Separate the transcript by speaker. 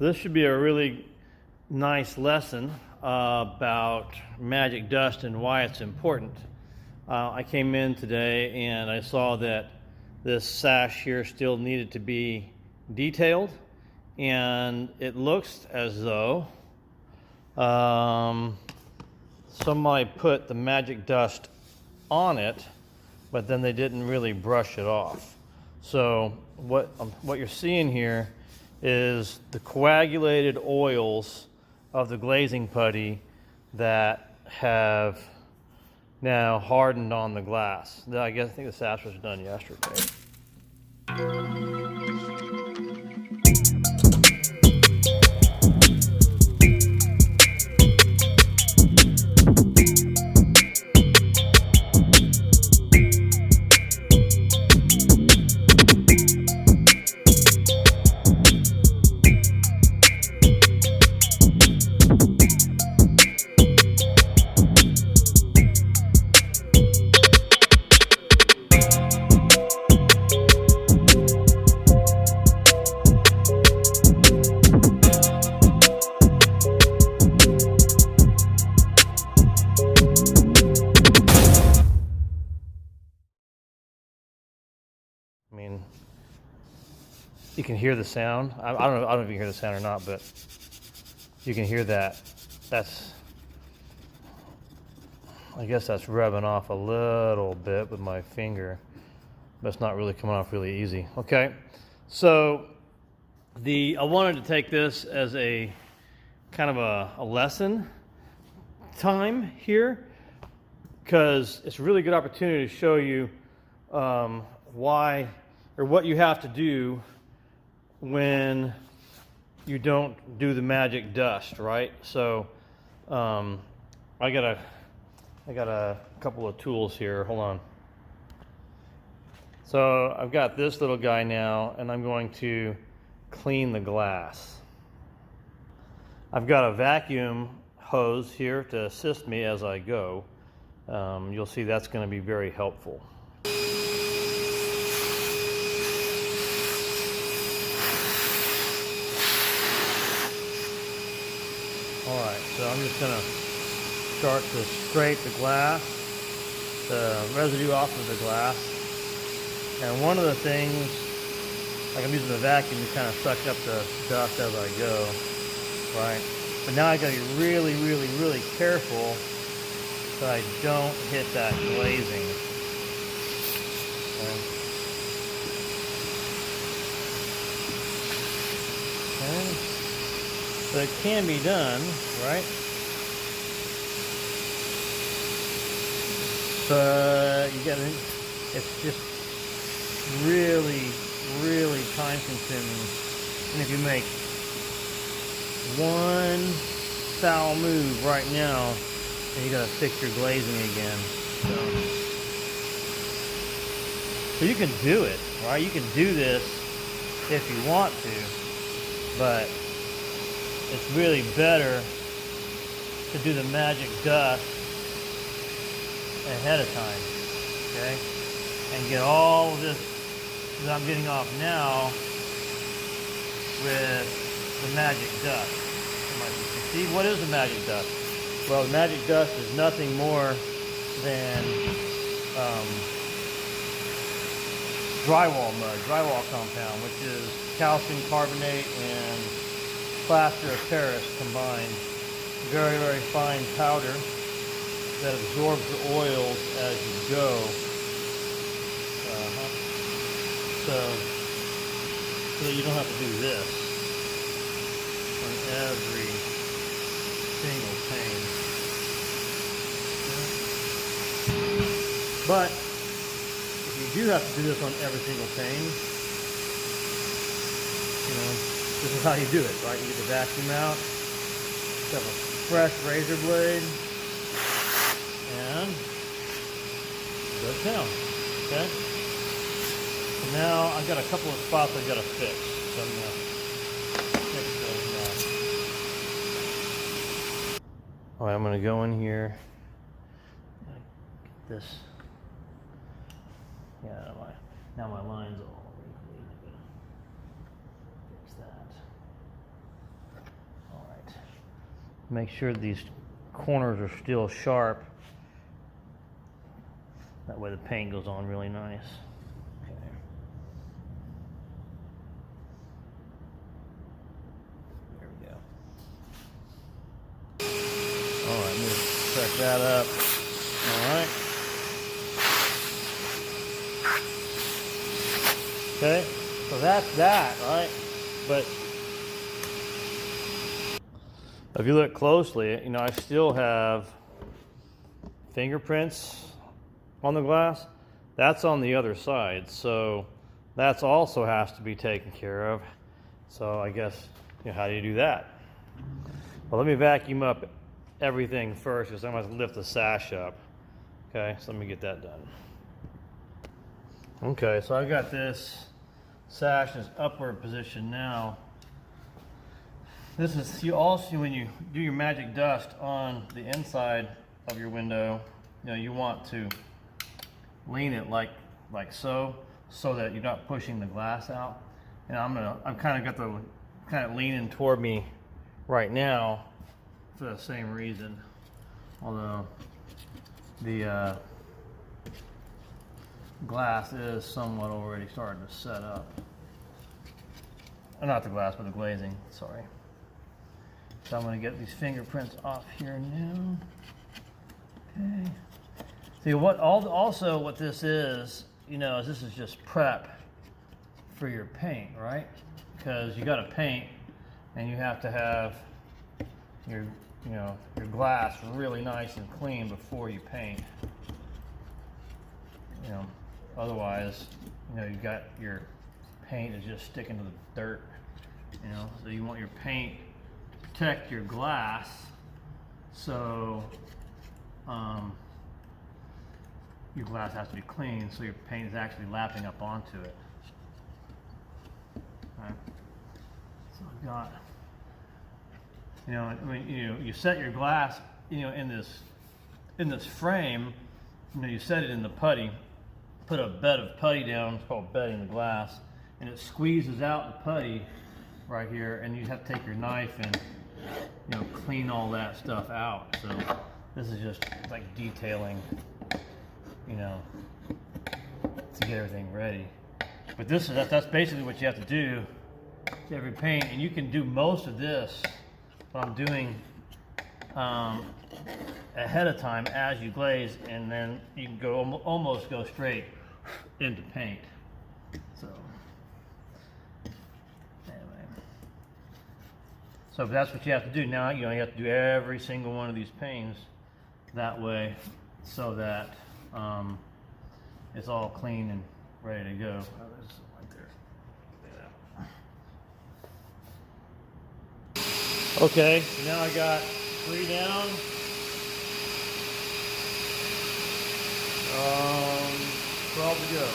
Speaker 1: So this should be a really nice lesson about magic dust and why it's important. I came in today and I saw that this sash here still needed to be detailed, and it looks as though somebody put the magic dust on it, but then they didn't really brush it off. So what you're seeing here is the coagulated oils of the glazing putty that have now hardened on the glass. I think the sash was done yesterday. I mean, you can hear the sound. I don't know if you can hear the sound or not, but you can hear that. I guess that's rubbing off a little bit with my finger, but it's not really coming off really easy. Okay, so I wanted to take this as a kind of a lesson time here, because it's a really good opportunity to show you why or what you have to do when you don't do the magic dust, right? So I got a couple of tools here. Hold on. So I've got this little guy now, and I'm going to clean the glass. I've got a vacuum hose here to assist me as I go. You'll see that's going to be very helpful. Alright, so I'm just going to start to scrape the glass, the residue off of the glass. And one of the things, like I'm using the vacuum to kind of suck up the dust as I go, right? But now I got to be really, really, really careful that I don't hit that glazing. Okay. So it can be done, right? But it's just really, really time consuming. And if you make one foul move right now, then you gotta fix your glazing again. So you can do it, right? You can do this if you want to, but it's really better to do the magic dust ahead of time, okay? And get all of this that I'm getting off now with the magic dust. See, what is the magic dust? Well, the magic dust is nothing more than drywall mud, drywall compound, which is calcium carbonate and plaster of Paris combined. Very, very fine powder that absorbs the oils as you go. So that you don't have to do this on every single pane. But if you do have to do this on every single pane, this is how you do it, right? You get the vacuum out, you have a fresh razor blade, and it goes down, okay? So now I've got a couple of spots I've got to fix. So I'm going to fix those now. All right, I'm going to go in here, get this, now my line's all wrinkly. Fix that. Make sure these corners are still sharp. That way the paint goes on really nice. Okay. There we go. All right, let's check that up. All right. Okay, so that's that, right? But if you look closely, you know, I still have fingerprints on the glass. That's on the other side, so that's also has to be taken care of. So I guess, you know, how do you do that? Well, let me vacuum up everything first, because I'm going to lift the sash up. Okay, so let me get that done. Okay, so I got this sash in its upward position now. This is, you also, when you do your magic dust on the inside of your window, you know, you want to lean it like so that you're not pushing the glass out. And I'm kind of got the kind of leaning toward me right now for the same reason, although the glass is somewhat already starting to set up. Not the glass, but the glazing, sorry. So I'm going to get these fingerprints off here now. Okay. See, also what this is, you know, is this is just prep for your paint, right? Because you got to paint, and you have to have your, you know, your glass really nice and clean before you paint. You know, otherwise, you know, you got your paint is just sticking to the dirt. You know, so you want your paint to protect your glass, so your glass has to be clean, so your paint is actually lapping up onto it. Right. So I've got, you know, I mean, you set your glass, you know, in this frame. You know, you set it in the putty. Put a bed of putty down. It's called bedding the glass, and it squeezes out the putty right here, and you have to take your knife and, you know, clean all that stuff out. So this is just like detailing, you know, to get everything ready. But that's basically what you have to do to every paint, and you can do most of this, what I'm doing, ahead of time as you glaze, and then you can go almost go straight into paint. So anyway, so that's what you have to do. Now, you know, you have to do every single one of these panes that way, so that it's all clean and ready to go. Oh, there's some right there. Okay, so now I got 3 down. 12 to go.